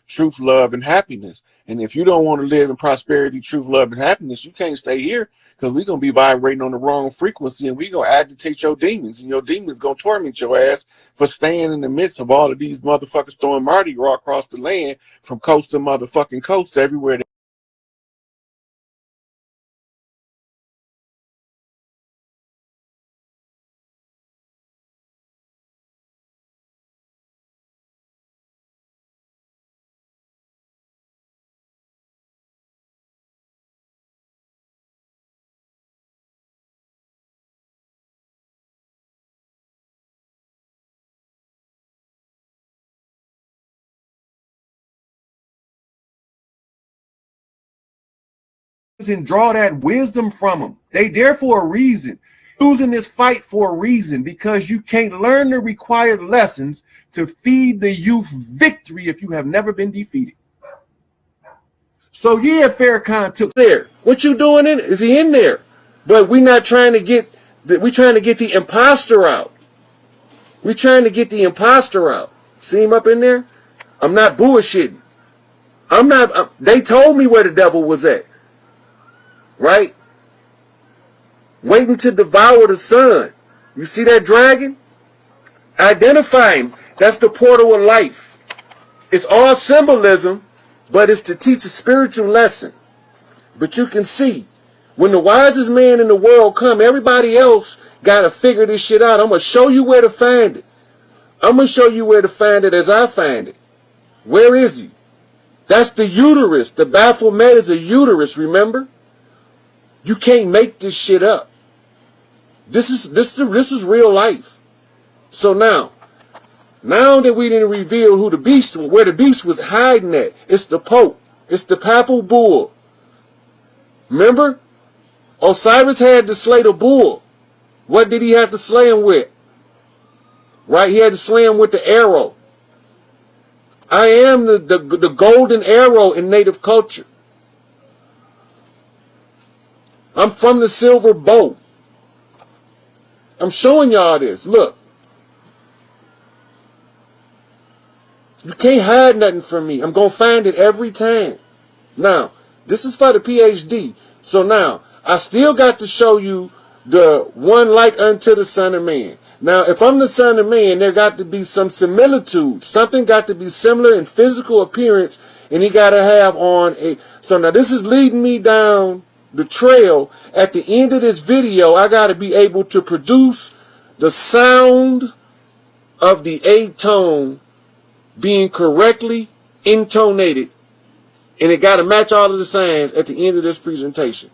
truth, love, and happiness. And if you don't want to live in prosperity, truth, love, and happiness, you can't stay here, because we're going to be vibrating on the wrong frequency, and we're going to agitate your demons, and your demons going to torment your ass for staying in the midst of all of these motherfuckers throwing Mardi Gras across the land from coast to motherfucking coast everywhere. And draw that wisdom from them. They there for a reason. Losing this fight for a reason, because you can't learn the required lessons to feed the youth victory if you have never been defeated. So yeah, Farrakhan took there. What you doing in? Is he in there? But we're not trying to get. We're trying to get the imposter out. We're trying to get the imposter out. See him up in there? I'm not bullshitting. I'm not. They told me where the devil was at. Right? Waiting to devour the sun. You see that dragon? Identify him. That's the portal of life. It's all symbolism, but it's to teach a spiritual lesson. But you can see, when the wisest man in the world come, everybody else got to figure this shit out. I'm going to show you where to find it. I'm going to show you where to find it as I find it. Where is he? That's the uterus. The Baphomet is a uterus, remember? You can't make this shit up. This is real life. So now that we didn't reveal who the beast was, where the beast was hiding at, it's the Pope. It's the papal bull. Remember? Osiris had to slay the bull. What did he have to slay him with? Right? He had to slay him with the arrow. I am the golden arrow in native culture. I'm from the silver bow. I'm showing y'all this. Look. You can't hide nothing from me. I'm going to find it every time. Now, this is for the PhD. So now, I still got to show you the one like unto the Son of Man. Now, if I'm the Son of Man, there got to be some similitude. Something got to be similar in physical appearance, and he got to have on a... So now, this is leading me down the trail. At the end of this video, I got to be able to produce the sound of the A tone being correctly intonated, and it got to match all of the signs at the end of this presentation.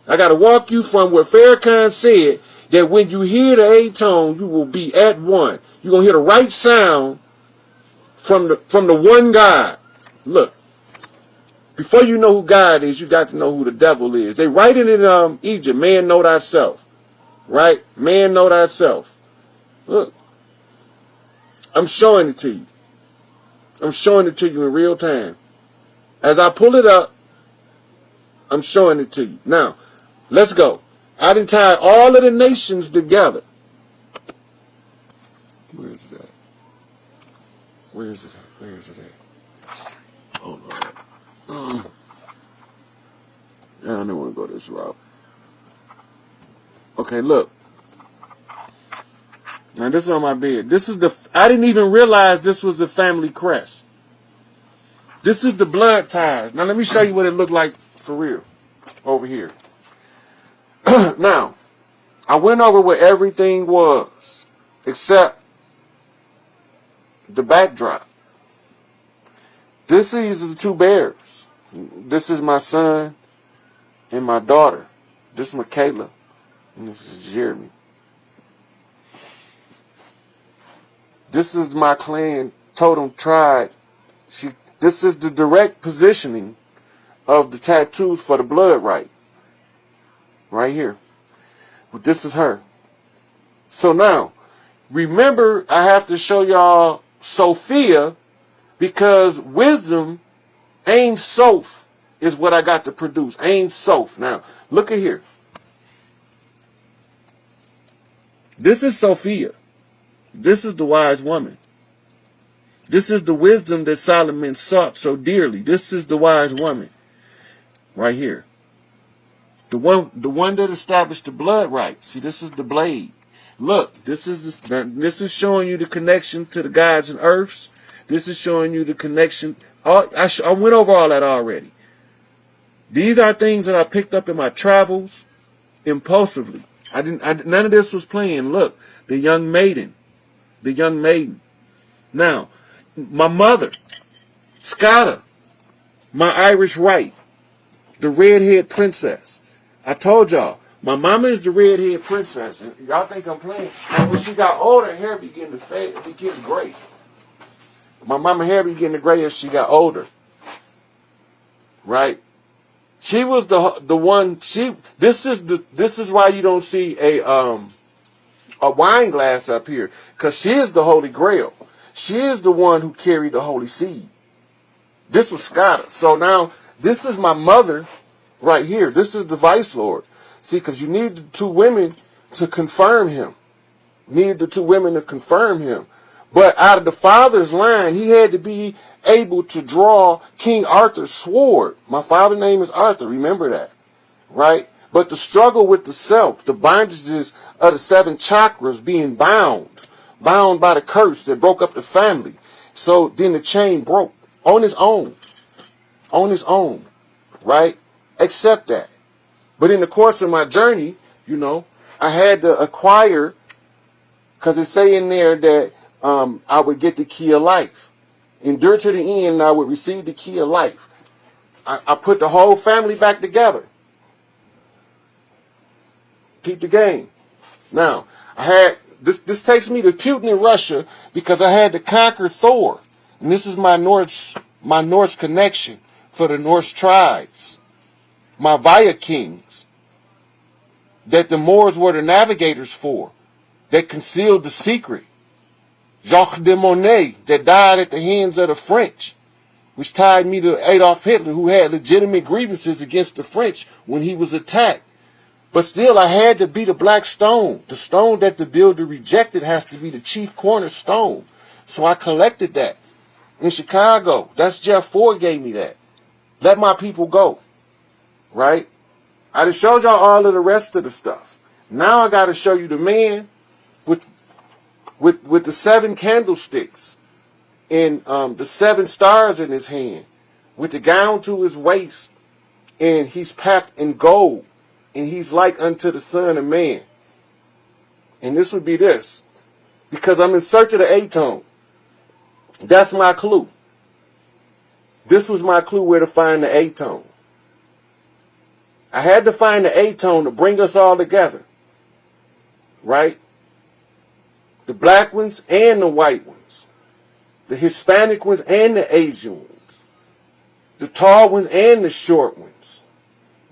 I got to walk you from what Farrakhan said, that when you hear the A tone, you will be at one. You're going to hear the right sound from the one God. Look. Before you know who God is, you got to know who the devil is. They write it in Egypt, man know thyself. Right? Man know thyself. Look. I'm showing it to you. I'm showing it to you in real time. As I pull it up, I'm showing it to you. Now, let's go. I done tied all of the nations together. Where is it at? Where is it at? Where is it at? Hold on. I don't want to go this route. Okay, look. Now this is on my bed. This is I didn't even realize this was the family crest. This is the blood ties. Now let me show you what it looked like for real. Over here. Now, I went over where everything was, except the backdrop. This is the two bears. This is my son and my daughter. This is Michaela. And this is Jeremy. This is my clan totem tribe. This is the direct positioning of the tattoos for the blood right. Right here. But this is her. So now, remember, I have to show y'all Sophia, because wisdom, Ain Soph, is what I got to produce. Ain Soph. Now, look at here. This is Sophia. This is the wise woman. This is the wisdom that Solomon sought so dearly. This is the wise woman right here. The one that established the blood right. See, this is the blade. Look, this is showing you the connection to the gods and earths. This is showing you the connection. I went over all that already. These are things that I picked up in my travels impulsively. None of this was playing. Look, the young maiden. The young maiden. Now, my mother, Scotta, my Irish right, the redhead princess. I told y'all, my mama is the redhead princess. And y'all think I'm playing. And when she got older, her hair began to fade, it became gray. My mama hair began to gray as she got older. Right? She was the one. This is why you don't see a wine glass up here, because she is the Holy Grail. She is the one who carried the holy seed. This was Scotta. So now this is my mother right here. This is the Vice Lord. See, because you need the two women to confirm him. Needed the two women to confirm him. But out of the father's line, he had to be able to draw King Arthur's sword. My father's name is Arthur. Remember that. Right? But the struggle with the self, the bondages of the 7 chakras being bound by the curse that broke up the family. So then the chain broke on his own. On his own. Right? Accept that. But in the course of my journey, you know, I had to acquire, because it say in there that I would get the key of life. Endure to the end, and I would receive the key of life. I put the whole family back together. Keep the game. Now, I had this takes me to Putin in Russia, because I had to conquer Thor. And this is my Norse connection for the Norse tribes. My Vikings. That the Moors were the navigators for. That concealed the secret. Jacques de Monnet, that died at the hands of the French, which tied me to Adolf Hitler, who had legitimate grievances against the French when he was attacked. But still, I had to be the black stone. The stone that the builder rejected has to be the chief cornerstone. So I collected that in Chicago. That's Jeff Ford gave me that. Let my people go. Right? I just showed y'all all of the rest of the stuff. Now I got to show you the man with the 7 candlesticks and the 7 stars in his hand, with the gown to his waist, and he's packed in gold, and he's like unto the Son of Man. And this would be this, because I'm in search of the A-tone. That's my clue. This was my clue where to find the A-tone. I had to find the A-tone to bring us all together. Right? The black ones and the white ones. The Hispanic ones and the Asian ones. The tall ones and the short ones.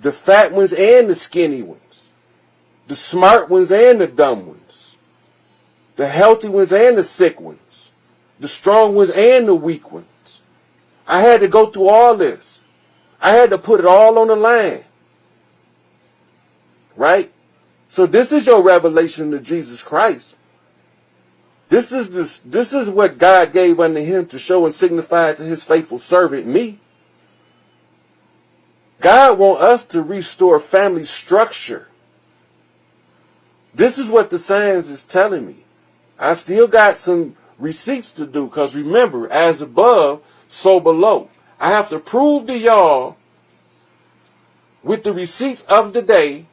The fat ones and the skinny ones. The smart ones and the dumb ones. The healthy ones and the sick ones. The strong ones and the weak ones. I had to go through all this. I had to put it all on the line. Right? So this is your revelation of Jesus Christ. This is what God gave unto him to show and signify to his faithful servant, me. God wants us to restore family structure. This is what the science is telling me. I still got some receipts to do, because remember, as above, so below. I have to prove to y'all with the receipts of the day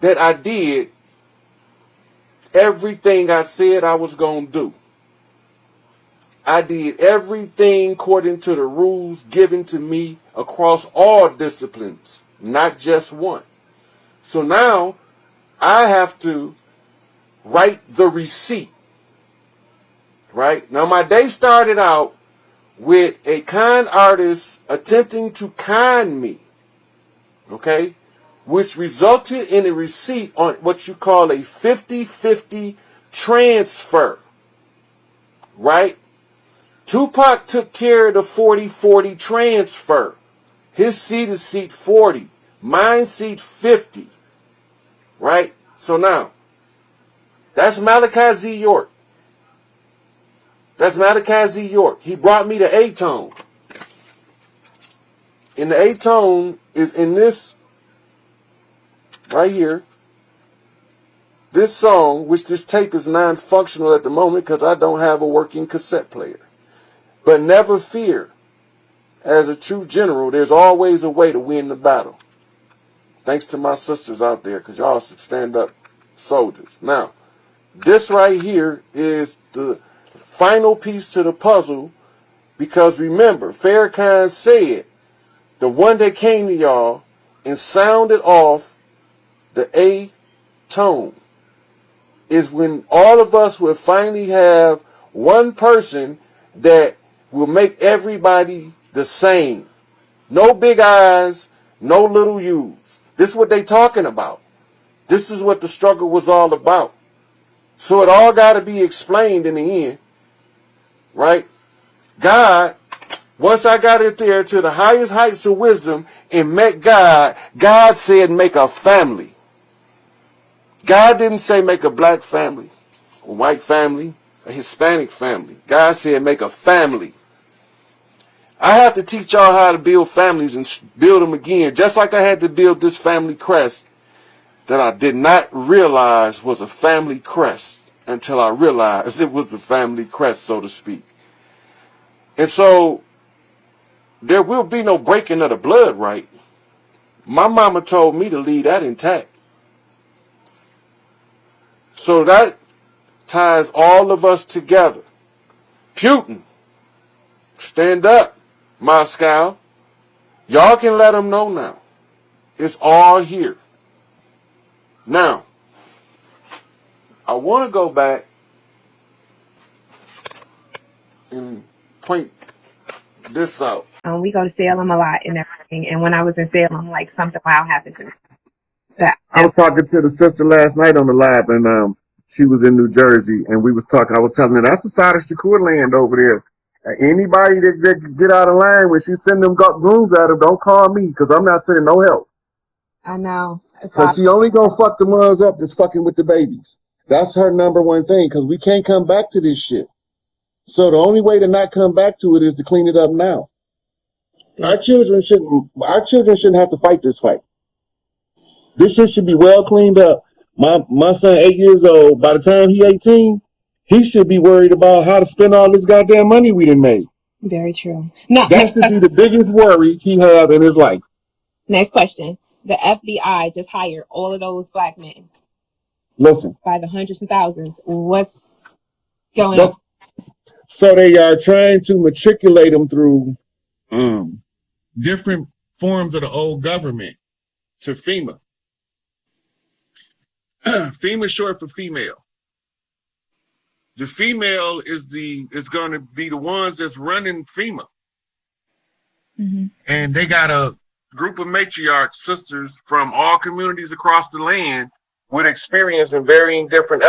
that I did everything I said I was going to do. I did everything according to the rules given to me across all disciplines, not just one. So now I have to write the receipt. Right? Now my day started out with a con artist attempting to con me. Okay? Which resulted in a receipt on what you call a 50-50 transfer. Right? Tupac took care of the 40-40 transfer. His seat is seat 40. Mine seat 50. Right? So now, that's Malachi Z. York. That's Malachi Z. York. He brought me the A-tone. And the A-tone is in this right here. This song, which this tape is non-functional at the moment because I don't have a working cassette player. But never fear. As a true general, there's always a way to win the battle. Thanks to my sisters out there, because y'all should stand up soldiers. Now, this right here is the final piece to the puzzle, because remember, Farrakhan said, the one that came to y'all and sounded off the A tone is when all of us will finally have one person that will make everybody the same. No big eyes, no little U's. This is what they talking about. This is what the struggle was all about. So it all got to be explained in the end, right? God, once I got it there to the highest heights of wisdom and met God, God said make a family. God didn't say make a black family, a white family, a Hispanic family. God said make a family. I have to teach y'all how to build families and build them again, just like I had to build this family crest that I did not realize was a family crest until I realized it was a family crest, so to speak. And so there will be no breaking of the blood, right? My mama told me to leave that intact. So that ties all of us together. Putin, stand up. Moscow, y'all can let them know now. It's all here. Now, I want to go back and point this out. We go to Salem a lot and everything. And when I was in Salem, like something wild happened to me. I was talking to the sister last night on the live, and she was in New Jersey, and we was talking. I was telling her that's the side of Shakur land over there. Anybody that get out of line when she send them goons at her, don't call me, because I'm not sending no help. I know. Because she only gonna fuck the mothers up that's fucking with the babies. That's her number one thing, because we can't come back to this shit. So the only way to not come back to it is to clean it up now. Yeah. Our children shouldn't have to fight this fight. This shit should be well cleaned up. My son, 8 years old, by the time he 18, he should be worried about how to spend all this goddamn money we done made. Very true. Now, that should be the biggest worry he had in his life. Next question. The FBI just hired all of those black men. Listen. By the hundreds and thousands. What's going on? So they are trying to matriculate them through different forms of the old government to FEMA. FEMA is short for female. The female is going to be the ones that's running FEMA. Mm-hmm. And they got a group of matriarch sisters from all communities across the land with experience in varying different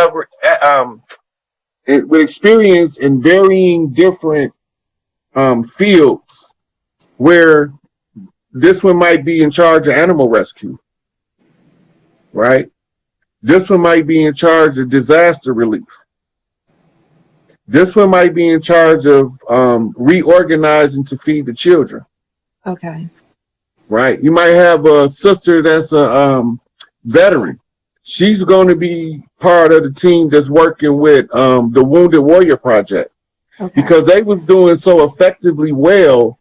fields, where this one might be in charge of animal rescue, right? This one might be in charge of disaster relief. This one might be in charge of reorganizing to feed the children. Okay. Right. You might have a sister that's a veteran. She's going to be part of the team that's working with the Wounded Warrior Project. Okay. Because they was doing so effectively well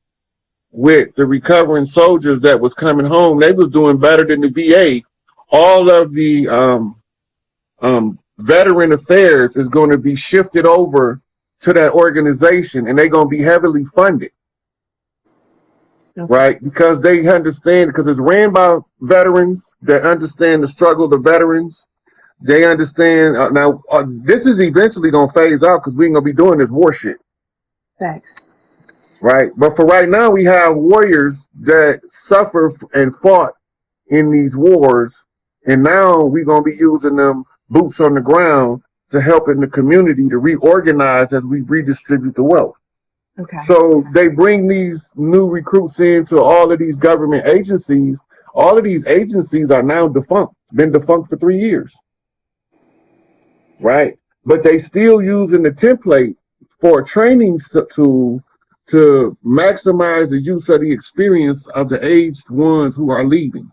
with the recovering soldiers that was coming home. They was doing better than the VA. All of the veteran affairs is going to be shifted over to that organization, and they're going to be heavily funded. Okay. Right? Because they understand, because it's ran by veterans that understand the struggle of the veterans. They understand. This is eventually going to phase out because we ain't going to be doing this war shit. Thanks. Right? But for right now, we have warriors that suffer and fought in these wars, and now we're going to be using them boots on the ground to help in the community to reorganize as we redistribute the wealth. Okay. So they bring these new recruits into all of these government agencies. All of these agencies are now defunct, been defunct for 3 years. Right? But they still using the template for a training tool to maximize the use of the experience of the aged ones who are leaving.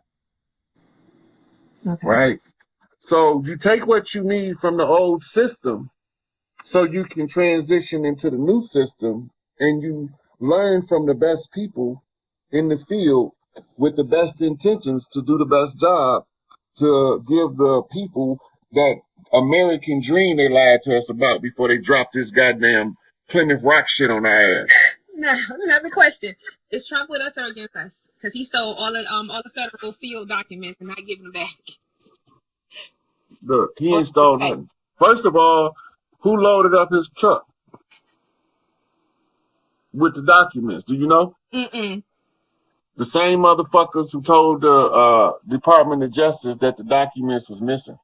Okay. Right? So you take what you need from the old system so you can transition into the new system, and you learn from the best people in the field with the best intentions to do the best job to give the people that American dream they lied to us about before they dropped this goddamn Plymouth Rock shit on our ass. Now, another question: is Trump with us or against us? Because he stole all the federal sealed documents and not giving them back. Look, he ain't stole nothing. First of all, who loaded up his truck with the documents? Do you know? Mm-mm. The same motherfuckers who told the Department of Justice that the documents was missing.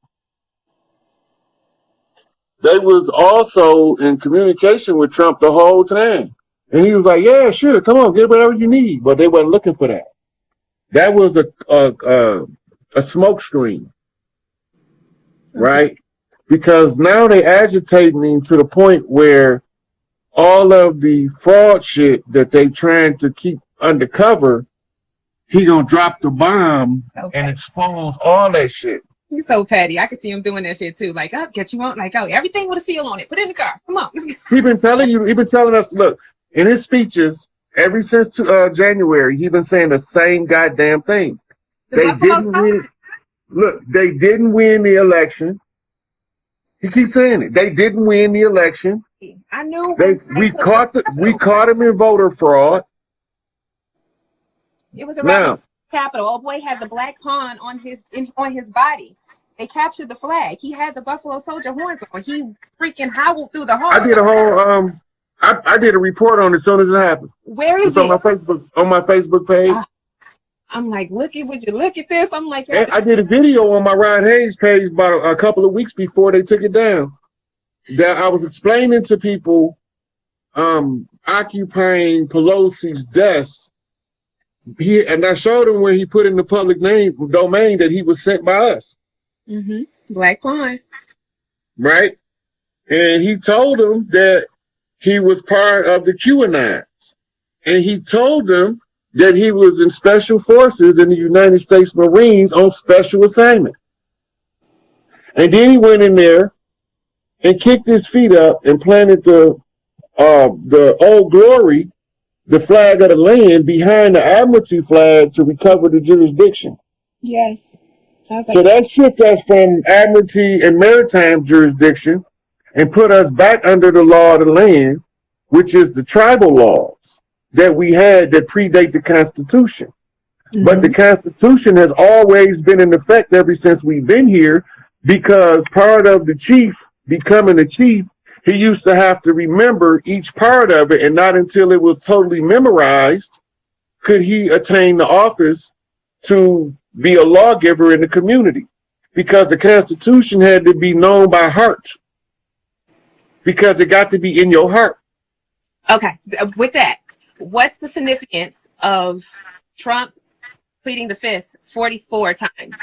They was also in communication with Trump the whole time. And he was like, yeah, sure, come on, get whatever you need. But they weren't looking for that. That was a smoke screen, right? Because now they agitating him to the point where all of the fraud shit that they trying to keep undercover, he gonna drop the bomb and expose all that shit. He's so petty. I could see him doing that shit too. Like, get you on, like, everything with a seal on it. Put it in the car. Come on. He been telling us, look, in his speeches, ever since January, he been saying the same goddamn thing. They didn't win. Look, they didn't win the election. He keeps saying it. They didn't win the election. I knew we caught him in voter fraud. It was around the Capitol. Old boy had the black pawn on his body. They captured the flag. He had the Buffalo Soldier horns on. He freaking howled through the hall. I did a whole I did a report on it as soon as it happened. Where is it? On my Facebook page. I'm like, would you look at this? I'm like, I did a video on my Ryan Hayes page about a couple of weeks before they took it down. That I was explaining to people occupying Pelosi's desk. And I showed him where he put in the public domain that he was sent by us. Mm-hmm. Black pawn. Right? And he told them that he was part of the QAnons. And he told them that he was in special forces in the United States Marines on special assignment. And then he went in there and kicked his feet up and planted the Old Glory, the flag of the land, behind the Admiralty flag to recover the jurisdiction. Yes. So that shift us from Admiralty and maritime jurisdiction and put us back under the law of the land, which is the tribal laws that we had that predate the Constitution. Mm-hmm. But the Constitution has always been in effect ever since we've been here, because part of the chief becoming a chief, he used to have to remember each part of it, and not until it was totally memorized could he attain the office to be a lawgiver in the community, because the Constitution had to be known by heart, because it got to be in your heart. Okay, with that, what's the significance of Trump pleading the fifth 44 times?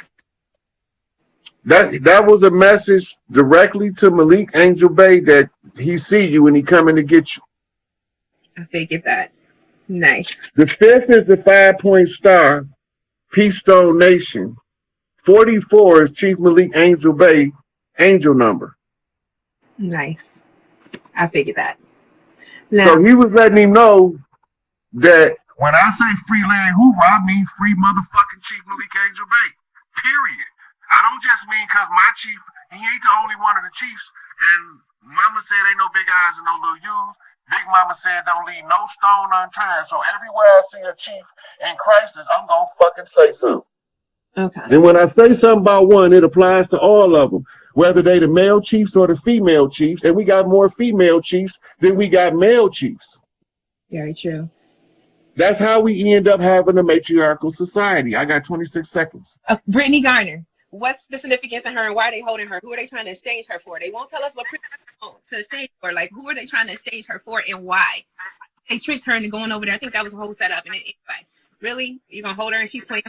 That was a message directly to Malik Angel Bay that he see you and he coming to get you. I figured that. Nice. The fifth is the 5-point star, Peace Stone Nation. 44 is Chief Malik Angel Bay angel number. Nice. I figured that. Now, so he was letting him know that when I say free Larry Hoover, I mean free motherfucking Chief Malik Angel Bay. Period. I don't just mean because my chief, he ain't the only one of the chiefs. And mama said ain't no big eyes and no little U's. Big mama said don't leave no stone unturned. So everywhere I see a chief in crisis, I'm going to fucking say something. Okay. And when I say something about one, it applies to all of them, whether they the male chiefs or the female chiefs. And we got more female chiefs than we got male chiefs. Very true. That's how we end up having a matriarchal society. I got 26 seconds. Brittany Garner. What's the significance of her and why are they holding her? Who are they trying to exchange her for? They won't tell us what to exchange for. Like, who are they trying to exchange her for and why? They tricked her into going over there. I think that was a whole setup. And anyway, really? You're going to hold her and she's playing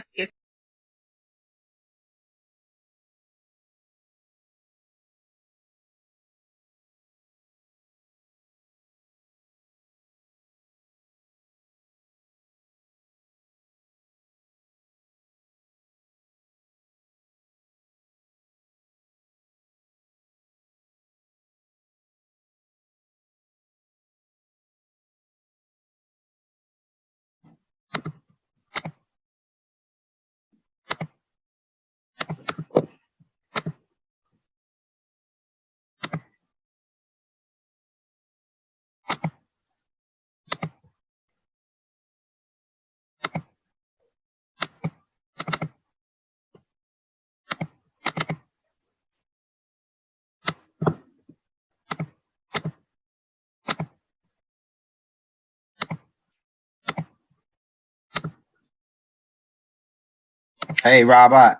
Hey, Robot.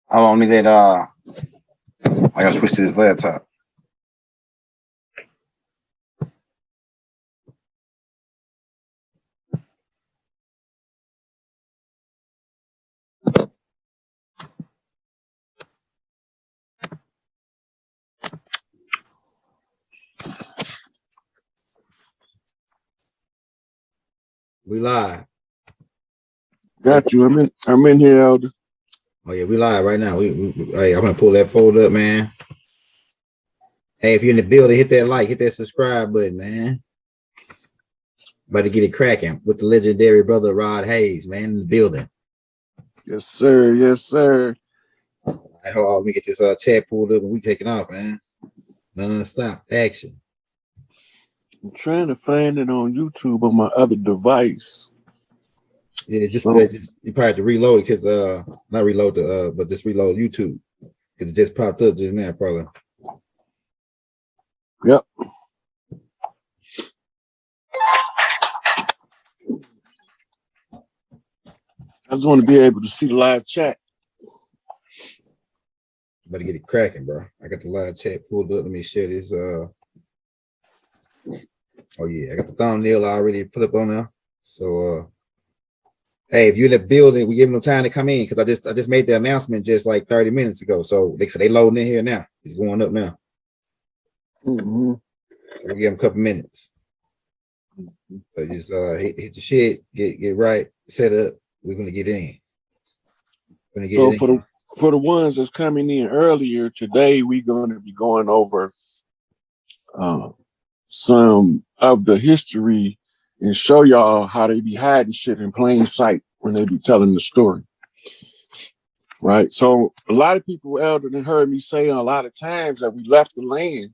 Hold on, let me get I gotta switch to this laptop. We live. Got you. I'm in here, Elder. Oh yeah, we live right now. Hey, I'm gonna pull that folder up, man. Hey, if you're in the building, hit that like, hit that subscribe button, man. About to get it cracking with the legendary brother Rod Hayes, man, in the building. Yes, sir. Yes, sir. All right, hold on, let me get this chat pulled up and we taking off, man. Non-stop action. I'm trying to find it on YouTube on my other device. Yeah, you probably have to reload it because not reload the but just reload YouTube because it just popped up just now, probably. Yep. I just want to be able to see the live chat. Better get it cracking, bro. I got the live chat pulled up. Let me share this. Oh yeah, I got the thumbnail already put up on there. So hey, if you're in the building, we give them time to come in because I just made the announcement just like 30 minutes ago. So they loading in here now. It's going up now. Mm-hmm. So we give them a couple minutes. So just hit your shit, get right, set up. We're gonna get in. So for the ones that's coming in earlier today, we're going to be going over some of the history and show y'all how they be hiding shit in plain sight when they be telling the story. Right. So a lot of people, Elder, than heard me say a lot of times that we left the land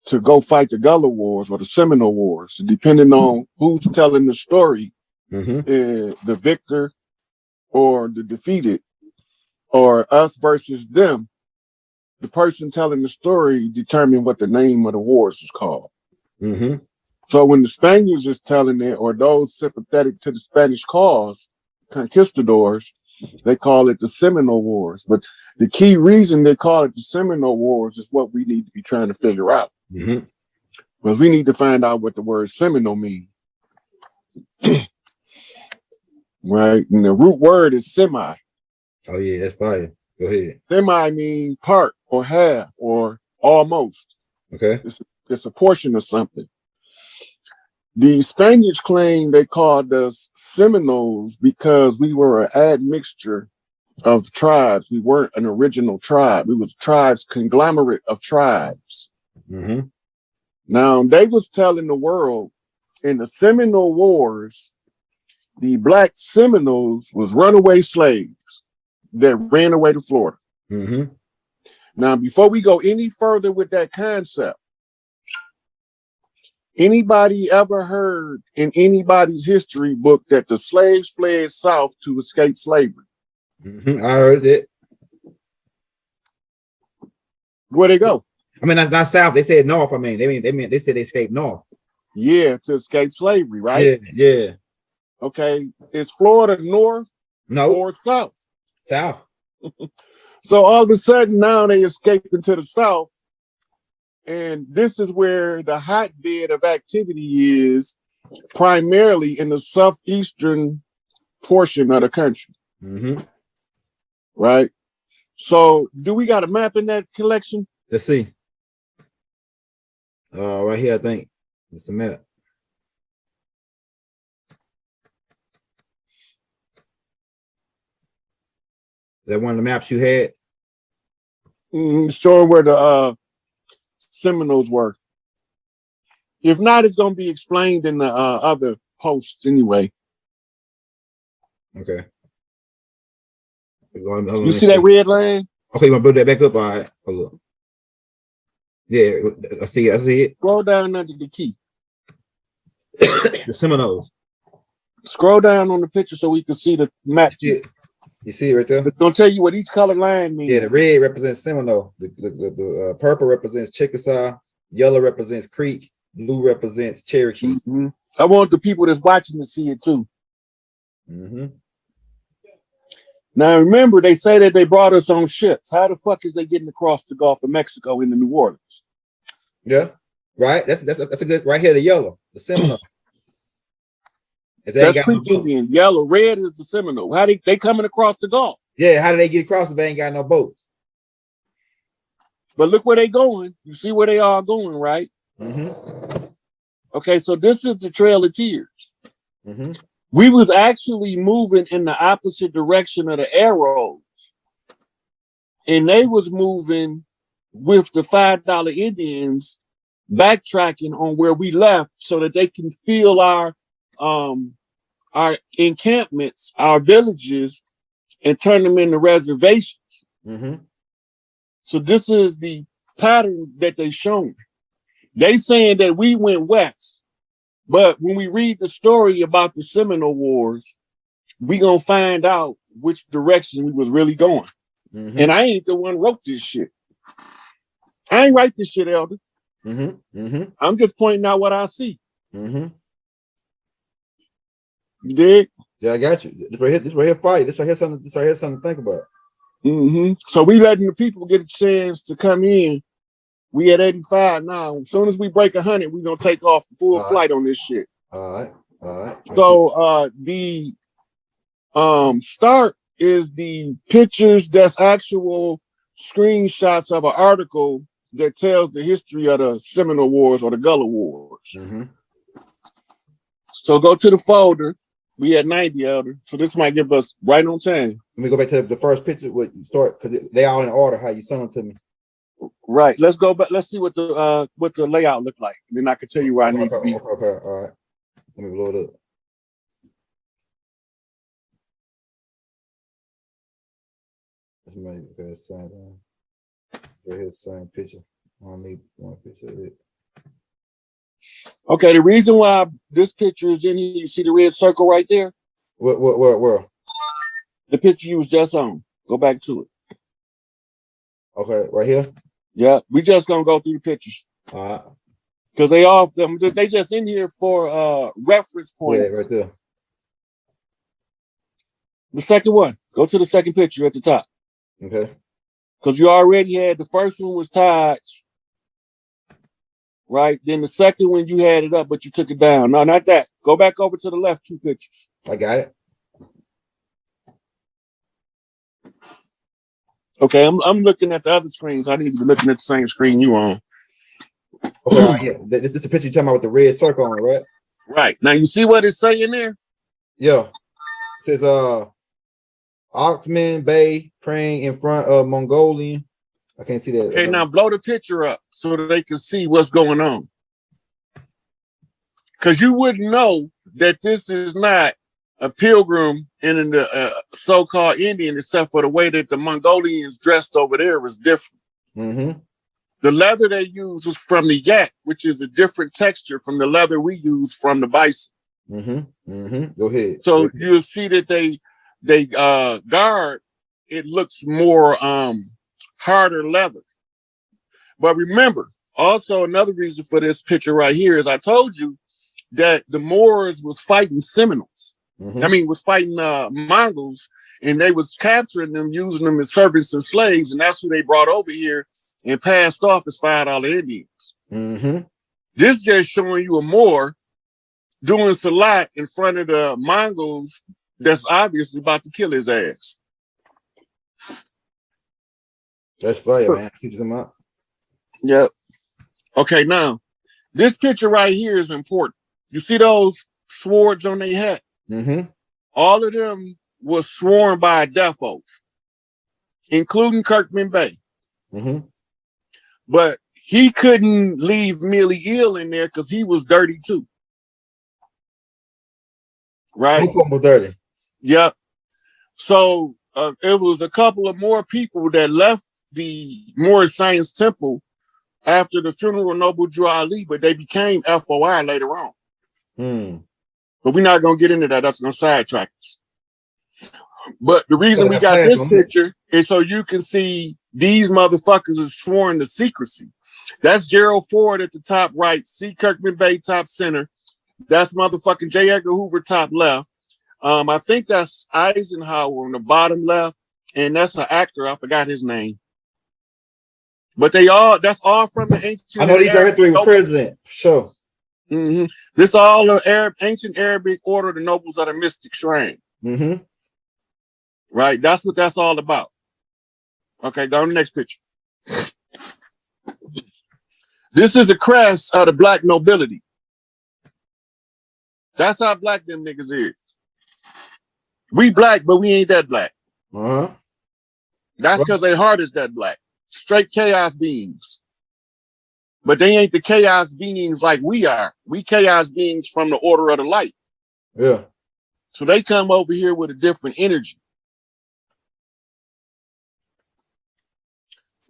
to go fight the Gullah Wars or the Seminole Wars, depending on who's telling the story, the victor or the defeated, or us versus them. The person telling the story determine what the name of the wars is called. So when the Spaniards is telling it, or those sympathetic to the Spanish cause, conquistadors, they call it the Seminole Wars. But the key reason they call it the Seminole Wars is what we need to be trying to figure out. Because we need to find out what the word Seminole means. Right? And the root word is semi. Oh yeah, that's fire. Go ahead. Semi means part or half or almost. Okay. It's a portion of something. The Spaniards claim they called us Seminoles because we were an admixture of tribes. We weren't an original tribe. We was tribes, conglomerate of tribes. Now, they was telling the world in the Seminole Wars, the Black Seminoles was runaway slaves that ran away to Florida. Now, before we go any further with that concept, anybody ever heard in anybody's history book that the slaves fled south to escape slavery? I heard it. Where'd they go? I mean, that's not south. They said north. I mean, they said they escaped north. Yeah, to escape slavery, right? Yeah. Okay, is Florida north or south? South. So all of a sudden now they escaping to the south, and this is where the hotbed of activity is, primarily in the southeastern portion of the country. Right? So do we got a map in that collection? Let's see. Right here, I think it's the map. Is that one of the maps you had? Showing where the Seminoles were. If not, it's going to be explained in the other posts anyway. Okay. You see that red line? Okay, you want to build that back up? All right. Hold up. Yeah, I see it. Scroll down under the key. The Seminoles. Scroll down on the picture so we can see the map. You see it right there? It's going to tell you what each color line means. Yeah, the red represents Seminole. The purple represents Chickasaw. Yellow represents Creek. Blue represents Cherokee. I want the people that's watching to see it too. Now remember, they say that they brought us on ships. How the fuck is they getting across the Gulf of Mexico into New Orleans? Yeah, right. That's a good right here. The yellow, the Seminole. If they That's ain't got no Creek boat. Indian. Yellow, red is the Seminole. How they coming across the Gulf? Yeah, how do they get across if they ain't got no boats? But look where they going. You see where they are going, right? Mm-hmm. Okay, so this is the Trail of Tears. Mm-hmm. We was actually moving in the opposite direction of the arrows. And they was moving with the $5 Indians backtracking on where we left so that they can feel our encampments, our villages, and turn them into reservations. Mm-hmm. So this is the pattern that they shown. They saying that we went west, but when we read the story about the Seminole Wars, we gonna find out which direction we was really going. Mm-hmm. And I ain't the one wrote this shit. I ain't write this shit, Elder. Mm-hmm. Mm-hmm. I'm just pointing out what I see. Mm-hmm. You dig? Yeah, I got you. This right here, fight. This right here, something to think about. Mm-hmm. So we letting the people get a chance to come in. We at 85 now. As soon as we break 100, we gonna take off full flight on this shit. All right. So the start is the pictures that's actual screenshots of an article that tells the history of the Seminole Wars or the Gullah Wars. Mm-hmm. So go to the folder. We at 90, Elder. So this might give us right on time. Let me go back to the first picture. What you start because they all in order. How you sent them to me. Right. Let's go back. Let's see what the layout look like. Then I can tell you where I need to be. Okay. All right. Let me blow it up. Let's make the same. Right here, same picture. I don't need one picture of it. Okay. The reason why this picture is in here, you see the red circle right there? Where? The picture you was just on. Go back to it. Okay, right here. Yeah, we just gonna go through the pictures. All right. Because they just in here for reference points. Yeah, right there. The second one. Go to the second picture at the top. Okay. Because you already had the first one was Taj. Right? Then the second one you had it up, but you took it down. No, not that. Go back over to the left 2 pictures. I got it. Okay, I'm looking at the other screens. I need to be looking at the same screen you on. Okay, right here. This is the picture you're talking about with the red circle on it, right? Right. Now you see what it's saying there? Yeah. It says Oxman Bay praying in front of Mongolian. I can't see that. Okay, now blow the picture up so that they can see what's going on. Because you wouldn't know that this is not a pilgrim and the so-called Indian, except for the way that the Mongolians dressed over there was different. Mm-hmm. The leather they used was from the yak, which is a different texture from the leather we use from the bison. Mm-hmm. Mm-hmm. Go ahead. So you'll see that they guard, it looks more harder leather. But remember, also another reason for this picture right here is I told you that the Moors was fighting Seminoles. Mm-hmm. I mean, was fighting Mongols, and they was capturing them, using them as servants and slaves, and that's who they brought over here and passed off as $5 Indians. Mm-hmm. This just showing you a Moor doing salat in front of the Mongols that's obviously about to kill his ass. That's fire, man. See them out. Yep. Okay, now this picture right here is important. You see those swords on their hat? Mm-hmm. All of them was sworn by a death oath, including Kirkman Bay. Mm-hmm. But he couldn't leave Millie Ill in there because he was dirty too. Right? Both of them was dirty. Yep. So it was a couple of more people that left the Moorish Science Temple after the funeral of Noble Drew Ali, but they became FOI later on. But we're not going to get into that. That's going to sidetrack us. But the reason we got this picture is so you can see these motherfuckers is sworn to secrecy. That's Gerald Ford at the top right. C. Kirkman Bay top center. That's motherfucking J. Edgar Hoover top left. I think that's Eisenhower on the bottom left, and that's an actor. I forgot his name. But that's all from the ancient. I know these are three president. Sure. Mm-hmm. This all the ancient Arabic order of the nobles of the mystic strain. Mm-hmm. Right? That's what that's all about. Okay, go to the next picture. This is a crest of the black nobility. That's how black them niggas is. We black, but we ain't that black. Uh-huh. That's because their heart is that black. Straight chaos beings. But they ain't the chaos beings like we are. We chaos beings from the order of the light. Yeah. So they come over here with a different energy.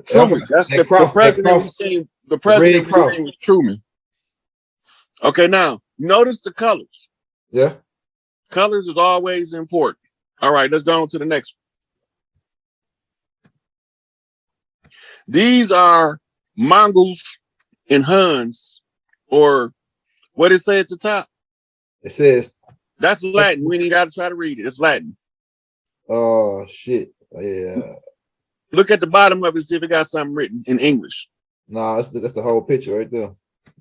Truman, that's the president we seen. The president we seen was Truman. Okay, now notice the colors. Yeah. Colors is always important. All right, let's go on to the next one. These are Mongols and Huns, or what it say at the top? It says that's Latin. We ain't got to try to read it. It's Latin. Oh shit! Yeah. Look at the bottom of it. See if it got something written in English. No, that's the whole picture right there.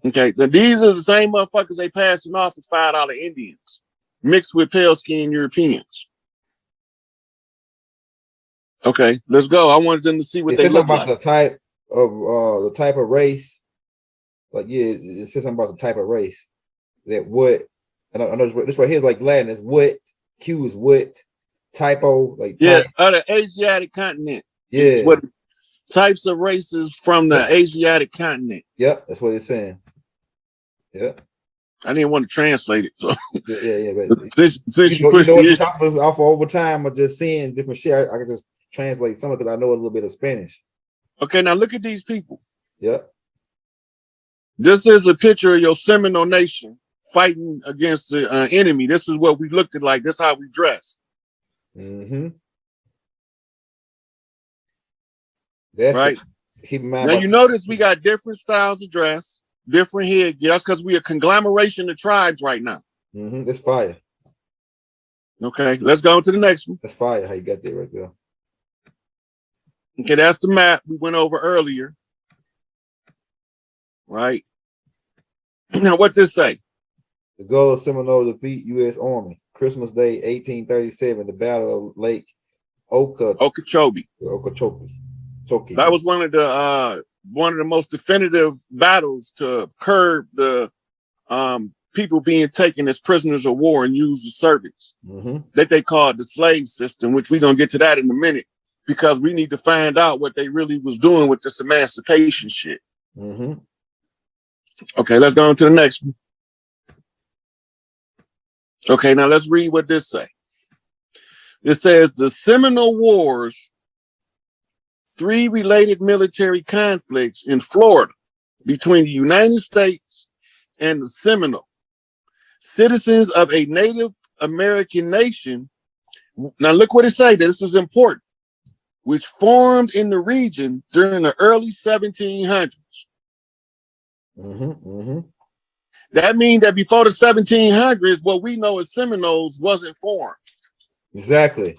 Okay, now these are the same motherfuckers they passing off as $5 Indians mixed with pale skinned Europeans. Okay, let's go. I wanted them to see what they look about like. The type of race. Like yeah, it says something about the type of race. That what I know this right here is like Latin. Is what Q is what typo like yeah, the Asiatic continent. Yeah, what types of races from the Asiatic continent. Yep, that's what it's saying. Yeah, I didn't want to translate it. So yeah. But since you pushed the issue off over time of just seeing different shit, I can just translate some of it because I know a little bit of Spanish. Okay, now look at these people. Yeah. This is a picture of your Seminole nation fighting against the enemy. This is what we looked at like. This is how we dress. Mm-hmm. That's right. Keep in mind now you notice we got different styles of dress, different headgear. That's because we a conglomeration of tribes right now. Mm-hmm. That's fire. Okay, let's go to the next one. That's fire. How you got that right there? Okay, that's the map we went over earlier. Right. Now, what this say? The goal of Seminole to defeat U.S. Army. Christmas Day, 1837. The Battle of Lake Okeechobee. That was one of the most definitive battles to curb the people being taken as prisoners of war and used as servants. Mm-hmm. That they called the slave system, which we're gonna get to that in a minute because we need to find out what they really was doing with this emancipation shit. Mm-hmm. Okay, let's go on to the next one. Okay, now let's read what this say. It says the Seminole Wars, 3 related military conflicts in Florida between the United States and the Seminole, citizens of a Native American nation. Now look what it say. This is important. Which formed in the region during the early 1700s. Mm-hmm, mm-hmm. That means that before the 1700s, what we know as Seminoles wasn't formed. Exactly.